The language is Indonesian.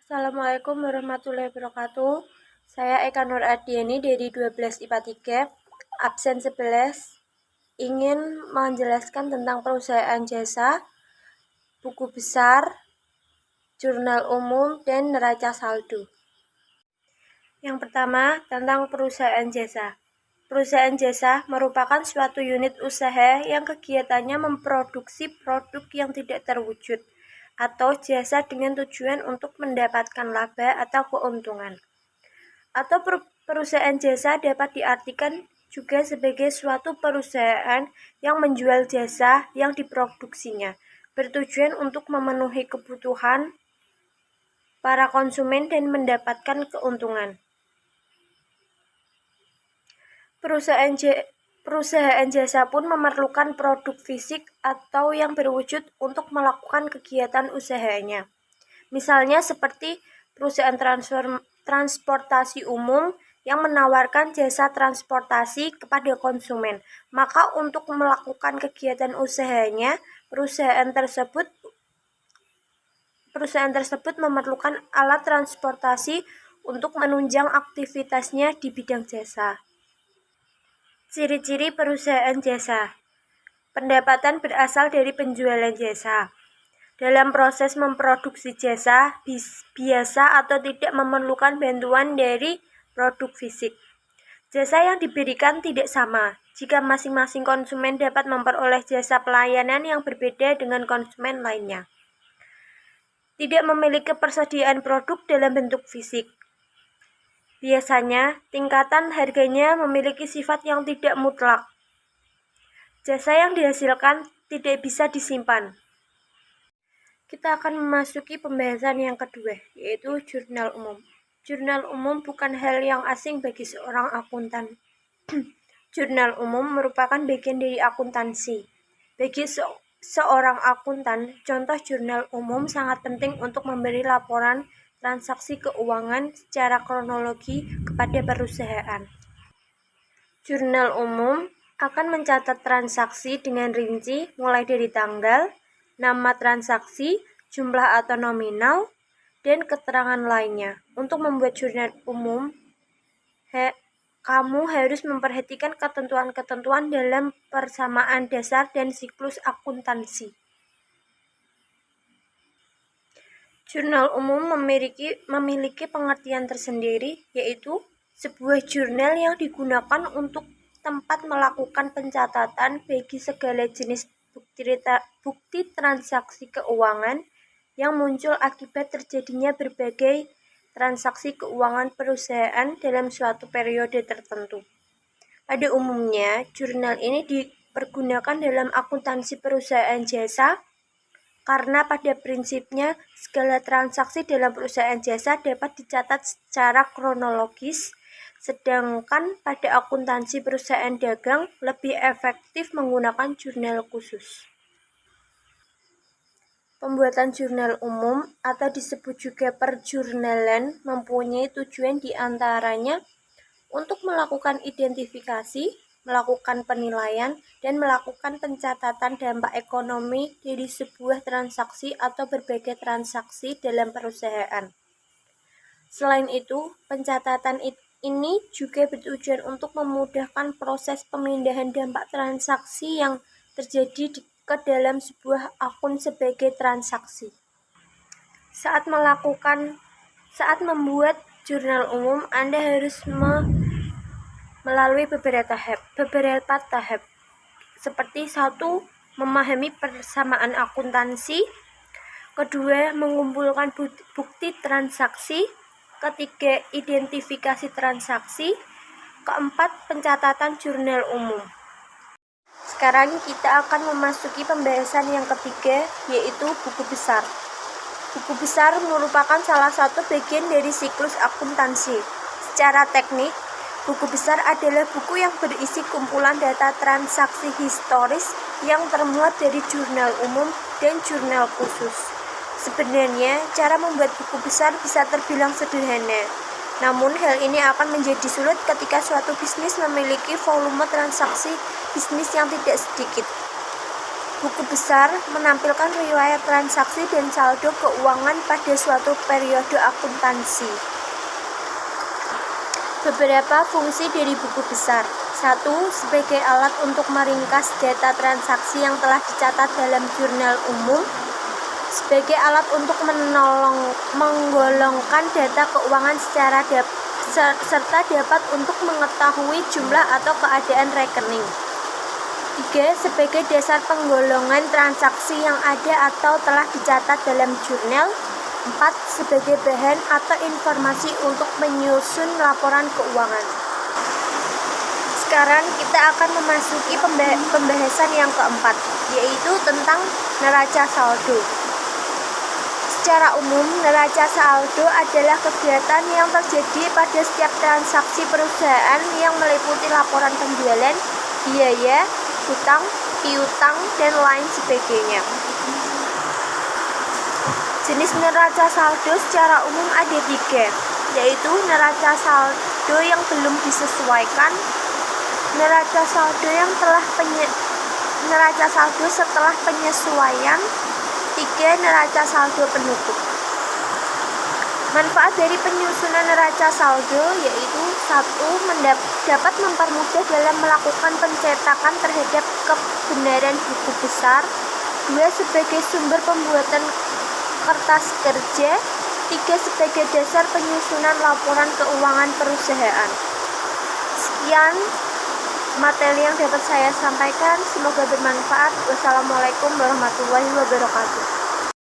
Assalamualaikum warahmatullahi wabarakatuh. Saya Eka Nur Ardiani dari 12 IPA 3, absen 11, ingin menjelaskan tentang perusahaan jasa, buku besar, jurnal umum, dan neraca saldo. Yang pertama, tentang perusahaan jasa. Perusahaan jasa merupakan suatu unit usaha yang kegiatannya memproduksi produk yang tidak terwujud atau jasa dengan tujuan untuk mendapatkan laba atau keuntungan. Atau perusahaan jasa dapat diartikan juga sebagai suatu perusahaan yang menjual jasa yang diproduksinya, bertujuan untuk memenuhi kebutuhan para konsumen dan mendapatkan keuntungan. Perusahaan jasa pun memerlukan produk fisik atau yang berwujud untuk melakukan kegiatan usahanya. Misalnya seperti perusahaan transportasi umum yang menawarkan jasa transportasi kepada konsumen. Maka untuk melakukan kegiatan usahanya, perusahaan tersebut memerlukan alat transportasi untuk menunjang aktivitasnya di bidang jasa. Ciri-ciri perusahaan jasa. Pendapatan berasal dari penjualan jasa. Dalam proses memproduksi jasa, biasa atau tidak memerlukan bantuan dari produk fisik. Jasa yang diberikan tidak sama, jika masing-masing konsumen dapat memperoleh jasa pelayanan yang berbeda dengan konsumen lainnya. Tidak memiliki persediaan produk dalam bentuk fisik. Biasanya, tingkatan harganya memiliki sifat yang tidak mutlak. Jasa yang dihasilkan tidak bisa disimpan. Kita akan memasuki pembahasan yang kedua, yaitu jurnal umum. Jurnal umum bukan hal yang asing bagi seorang akuntan. Jurnal umum merupakan bagian dari akuntansi. Bagi seorang akuntan, contoh jurnal umum sangat penting untuk memberi laporan transaksi keuangan secara kronologi kepada perusahaan. Jurnal umum akan mencatat transaksi dengan rinci mulai dari tanggal, nama transaksi, jumlah atau nominal, dan keterangan lainnya. Untuk membuat jurnal umum, kamu harus memperhatikan ketentuan-ketentuan dalam persamaan dasar dan siklus akuntansi. Jurnal umum memiliki pengertian tersendiri, yaitu sebuah jurnal yang digunakan untuk tempat melakukan pencatatan bagi segala jenis bukti transaksi keuangan yang muncul akibat terjadinya berbagai transaksi keuangan perusahaan dalam suatu periode tertentu. Pada umumnya, jurnal ini dipergunakan dalam akuntansi perusahaan jasa karena pada prinsipnya segala transaksi dalam perusahaan jasa dapat dicatat secara kronologis, sedangkan pada akuntansi perusahaan dagang lebih efektif menggunakan jurnal khusus. Pembuatan jurnal umum atau disebut juga perjurnalan mempunyai tujuan diantaranya untuk melakukan identifikasi, melakukan penilaian, dan melakukan pencatatan dampak ekonomi dari sebuah transaksi atau berbagai transaksi dalam perusahaan. Selain itu, pencatatan ini juga bertujuan untuk memudahkan proses pemindahan dampak transaksi yang terjadi ke dalam sebuah akun sebagai transaksi. Saat membuat jurnal umum, Anda harus melalui beberapa tahap, seperti 1. Memahami persamaan akuntansi, 2. Mengumpulkan bukti transaksi, 3. Identifikasi transaksi, 4. Pencatatan jurnal umum. Sekarang kita akan memasuki pembahasan yang ketiga, yaitu buku besar. Buku besar merupakan salah satu bagian dari siklus akuntansi. Secara teknik, buku besar adalah buku yang berisi kumpulan data transaksi historis yang termuat dari jurnal umum dan jurnal khusus. Sebenarnya, cara membuat buku besar bisa terbilang sederhana. Namun, hal ini akan menjadi sulit ketika suatu bisnis memiliki volume transaksi bisnis yang tidak sedikit. Buku besar menampilkan riwayat transaksi dan saldo keuangan pada suatu periode akuntansi. Beberapa fungsi dari buku besar. 1. Sebagai alat untuk meringkas data transaksi yang telah dicatat dalam jurnal umum. Sebagai alat untuk menggolongkan data keuangan serta dapat untuk mengetahui jumlah atau keadaan rekening. 3. Sebagai dasar penggolongan transaksi yang ada atau telah dicatat dalam jurnal. 4. Sebagai bahan atau informasi untuk menyusun laporan keuangan. Sekarang kita akan memasuki pembahasan yang keempat, yaitu tentang neraca saldo. Secara umum, neraca saldo adalah kegiatan yang terjadi pada setiap transaksi perusahaan yang meliputi laporan penjualan, biaya, hutang, piutang, dan lain sebagainya. Jenis neraca saldo secara umum ada 3, yaitu neraca saldo yang belum disesuaikan, neraca saldo setelah penyesuaian, 3. Neraca saldo penutup. Manfaat dari penyusunan neraca saldo yaitu 1. Dapat mempermudah dalam melakukan pencetakan terhadap kebenaran buku besar. 2. Sebagai sumber pembuatan kertas kerja. 3. Sebagai dasar penyusunan laporan keuangan perusahaan. Sekian materi yang dapat saya sampaikan, semoga bermanfaat. Wassalamualaikum warahmatullahi wabarakatuh.